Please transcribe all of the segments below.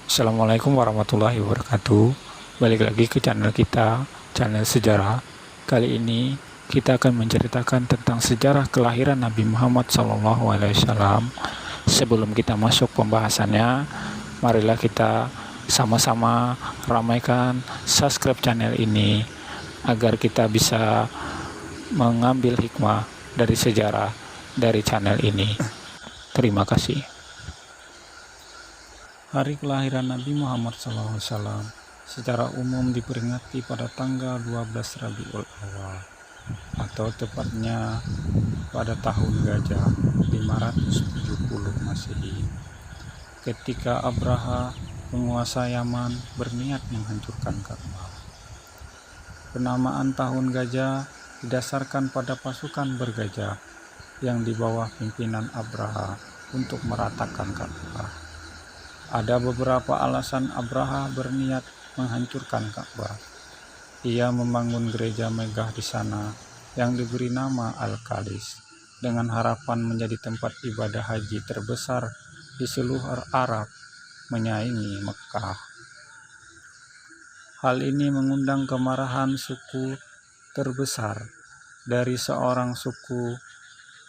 Assalamualaikum warahmatullahi wabarakatuh. Balik lagi ke channel kita, channel sejarah. Kali ini kita akan menceritakan tentang sejarah kelahiran Nabi Muhammad SAW. Sebelum kita masuk pembahasannya, marilah kita sama-sama ramaikan subscribe channel ini agar kita bisa mengambil hikmah dari sejarah dari channel ini. Terima kasih. Hari kelahiran Nabi Muhammad SAW secara umum diperingati pada tanggal 12 Rabiul Awal, atau tepatnya pada tahun Gajah 570 Masehi, ketika Abraha, penguasa Yaman, berniat menghancurkan Ka'bah. Penamaan tahun Gajah didasarkan pada pasukan bergajah yang di bawah pimpinan Abraha untuk meratakan Ka'bah. Ada beberapa alasan Abraha berniat menghancurkan Ka'bah. Ia membangun gereja megah di sana yang diberi nama Al-Qalis dengan harapan menjadi tempat ibadah haji terbesar di seluruh Arab, menyaingi Mekah. Hal ini mengundang kemarahan suku terbesar dari seorang suku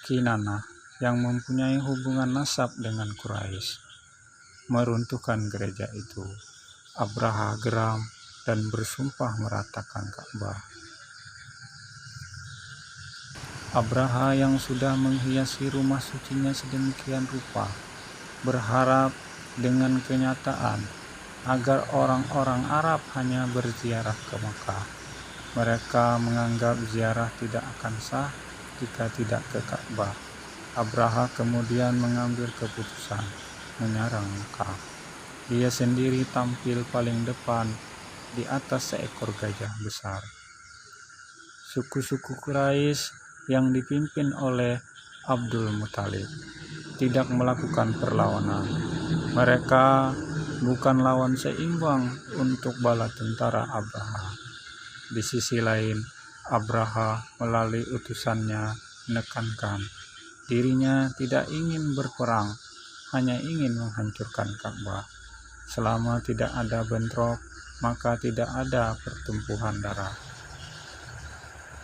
Kinanah yang mempunyai hubungan nasab dengan Quraisy, meruntuhkan gereja itu. Abraha geram dan bersumpah meratakan Ka'bah. Abraha yang sudah menghiasi rumah sucinya sedemikian rupa berharap dengan kenyataan agar orang-orang Arab hanya berziarah ke Makkah. Mereka menganggap ziarah tidak akan sah jika tidak ke Ka'bah. Abraha kemudian mengambil keputusan menyerang Mekah. Dia sendiri tampil paling depan di atas seekor gajah besar. Suku-suku Quraisy yang dipimpin oleh Abdul Muthalib tidak melakukan perlawanan. Mereka bukan lawan seimbang untuk bala tentara Abraha. Di sisi lain, Abraha melalui utusannya menekankan dirinya tidak ingin berperang, hanya ingin menghancurkan Ka'bah. Selama tidak ada bentrok, maka tidak ada pertumpuhan darah.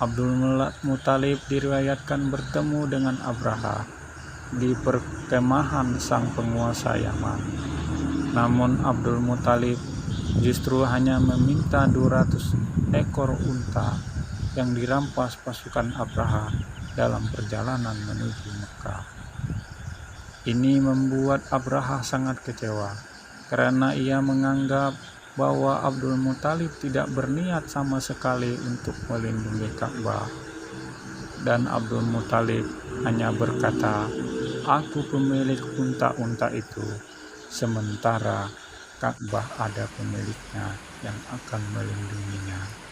Abdul Muthalib diriwayatkan bertemu dengan Abraha di perkemahan sang penguasa Yaman. Namun Abdul Muthalib justru hanya meminta 200 ekor unta yang dirampas pasukan Abraha dalam perjalanan menuju Mekah. Ini membuat Abraha sangat kecewa karena ia menganggap bahwa Abdul Muthalib tidak berniat sama sekali untuk melindungi Ka'bah. Dan Abdul Muthalib hanya berkata, "Aku pemilik unta-unta itu, sementara Ka'bah ada pemiliknya yang akan melindunginya."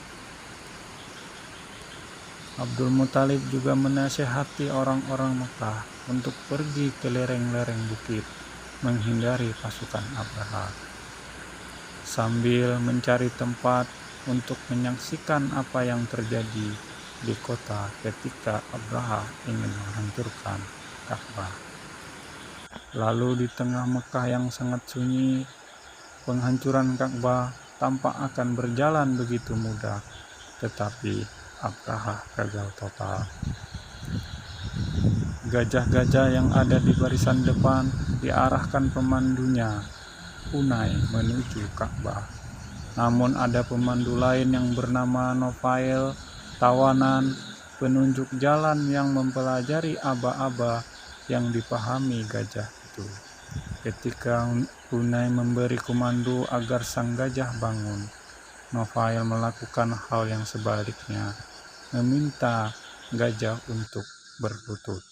Abdul Muthalib juga menasihati orang-orang Mekah untuk pergi ke lereng-lereng bukit menghindari pasukan Abraha, sambil mencari tempat untuk menyaksikan apa yang terjadi di kota ketika Abraha ingin menghancurkan Ka'bah. Lalu di tengah Mekah yang sangat sunyi, penghancuran Ka'bah tampak akan berjalan begitu mudah, tetapi Abraha gagal total. Gajah-gajah yang ada di barisan depan diarahkan pemandunya, Unai, menuju Ka'bah. Namun ada pemandu lain yang bernama Nofail, tawanan, penunjuk jalan yang mempelajari aba-aba yang dipahami gajah itu. Ketika Unai memberi komando agar sang gajah bangun, Nofail melakukan hal yang sebaliknya, meminta gajah untuk berlutut.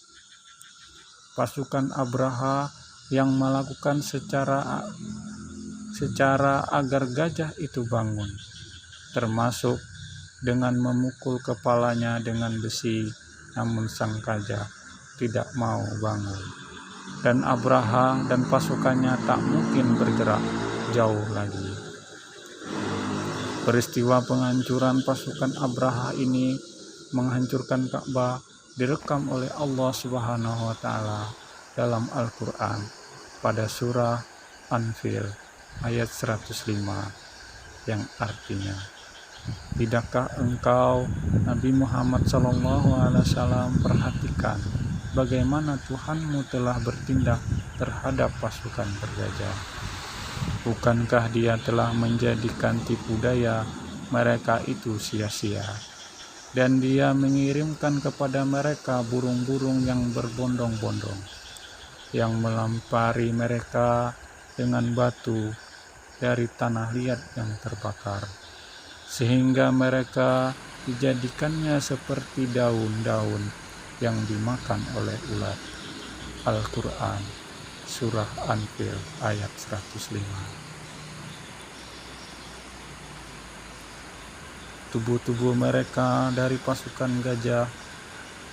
Pasukan Abraha yang melakukan secara agar gajah itu bangun, termasuk dengan memukul kepalanya dengan besi, namun sang gajah tidak mau bangun. Dan Abraha dan pasukannya tak mungkin bergerak jauh lagi. Peristiwa penghancuran pasukan Abraha ini menghancurkan Ka'bah direkam oleh Allah Subhanahu wa Ta'ala dalam Al-Quran pada surah Anfil ayat 105 yang artinya, tidakkah engkau Nabi Muhammad SAW perhatikan bagaimana Tuhanmu telah bertindak terhadap pasukan bergajah? Bukankah Dia telah menjadikan tipu daya mereka itu sia-sia, dan Dia mengirimkan kepada mereka burung-burung yang berbondong-bondong, yang melampari mereka dengan batu dari tanah liat yang terbakar, sehingga mereka dijadikannya seperti daun-daun yang dimakan oleh ulat. Al-Quran Surah Anfil ayat 105. Tubuh-tubuh mereka dari pasukan gajah,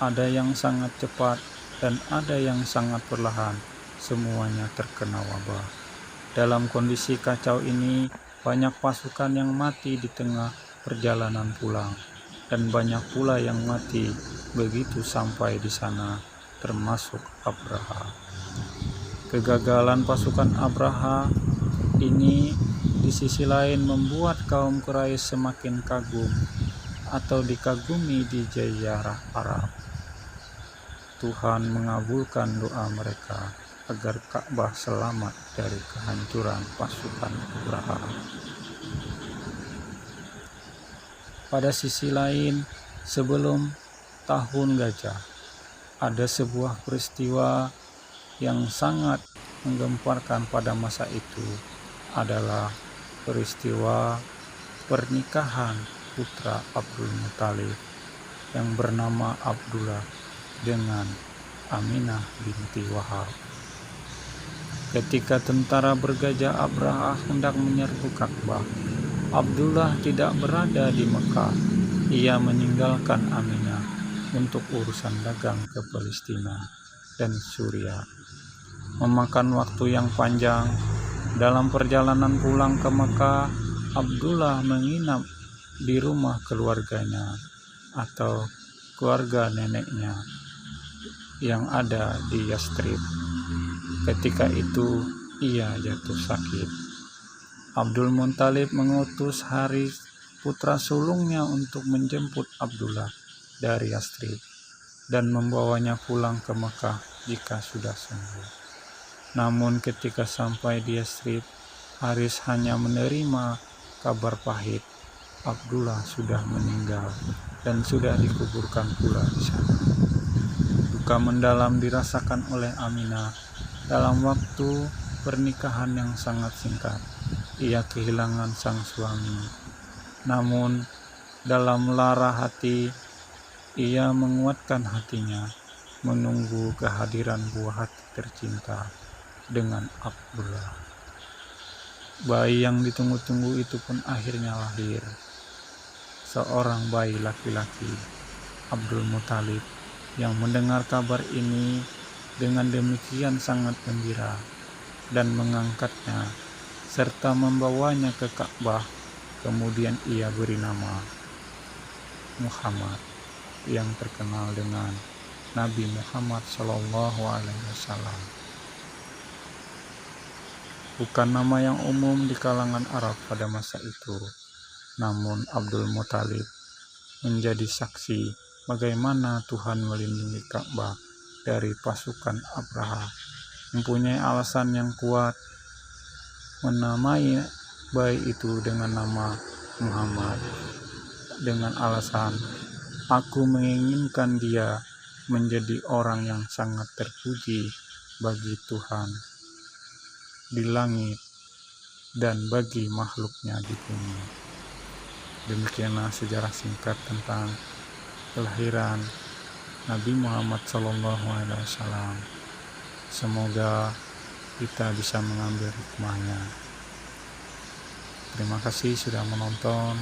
ada yang sangat cepat dan ada yang sangat perlahan, semuanya terkena wabah. Dalam kondisi kacau ini, banyak pasukan yang mati di tengah perjalanan pulang, dan banyak pula yang mati begitu sampai di sana, termasuk Abraha. Kegagalan pasukan Abraha ini di sisi lain membuat kaum Quraisy semakin kagum atau dikagumi di jazirah Arab. Tuhan mengabulkan doa mereka agar Ka'bah selamat dari kehancuran pasukan Abraha. Pada sisi lain, sebelum tahun gajah, ada sebuah peristiwa yang sangat menggemparkan pada masa itu, adalah peristiwa pernikahan putra Abdul Muthalib yang bernama Abdullah dengan Aminah binti Wahab. Ketika tentara bergajah Abraha hendak menyerbu Ka'bah, Abdullah tidak berada di Mekah. Ia meninggalkan Aminah untuk urusan dagang ke Palestina dan Suriah. Memakan waktu yang panjang. Dalam perjalanan pulang ke Mekah, Abdullah menginap di rumah keluarganya atau keluarga neneknya yang ada di Yastrib. Ketika itu ia jatuh sakit. Abdul Muthalib mengutus Haris, putra sulungnya, untuk menjemput Abdullah dari Yastrib dan membawanya pulang ke Mekah jika sudah sembuh. Namun ketika sampai di Yastrib, Haris hanya menerima kabar pahit, Abdullah sudah meninggal dan sudah dikuburkan pula di sana. Duka mendalam dirasakan oleh Aminah. Dalam waktu pernikahan yang sangat singkat, ia kehilangan sang suami. Namun dalam lara hati, ia menguatkan hatinya menunggu kehadiran buah hati tercinta dengan Abdullah. Bayi yang ditunggu-tunggu itu pun akhirnya lahir. Seorang bayi laki-laki, Abdul Muthalib, yang mendengar kabar ini dengan demikian sangat gembira dan mengangkatnya serta membawanya ke Ka'bah. Kemudian ia beri nama Muhammad, yang terkenal dengan Nabi Muhammad SAW. Bukan nama yang umum di kalangan Arab pada masa itu, namun Abdul Muthalib menjadi saksi bagaimana Tuhan melindungi Ka'bah dari pasukan Abraha. Mempunyai alasan yang kuat menamai bayi itu dengan nama Muhammad, dengan alasan, aku menginginkan dia menjadi orang yang sangat terpuji bagi Tuhan di langit dan bagi makhluknya di bumi. Demikianlah sejarah singkat tentang kelahiran Nabi Muhammad SAW. Semoga kita bisa mengambil hikmahnya. Terima kasih sudah menonton,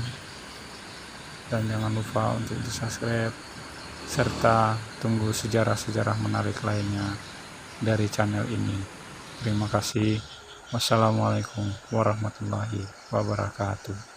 dan jangan lupa untuk di-subscribe serta tunggu sejarah-sejarah menarik lainnya dari channel ini. Terima kasih. Wassalamualaikum warahmatullahi wabarakatuh.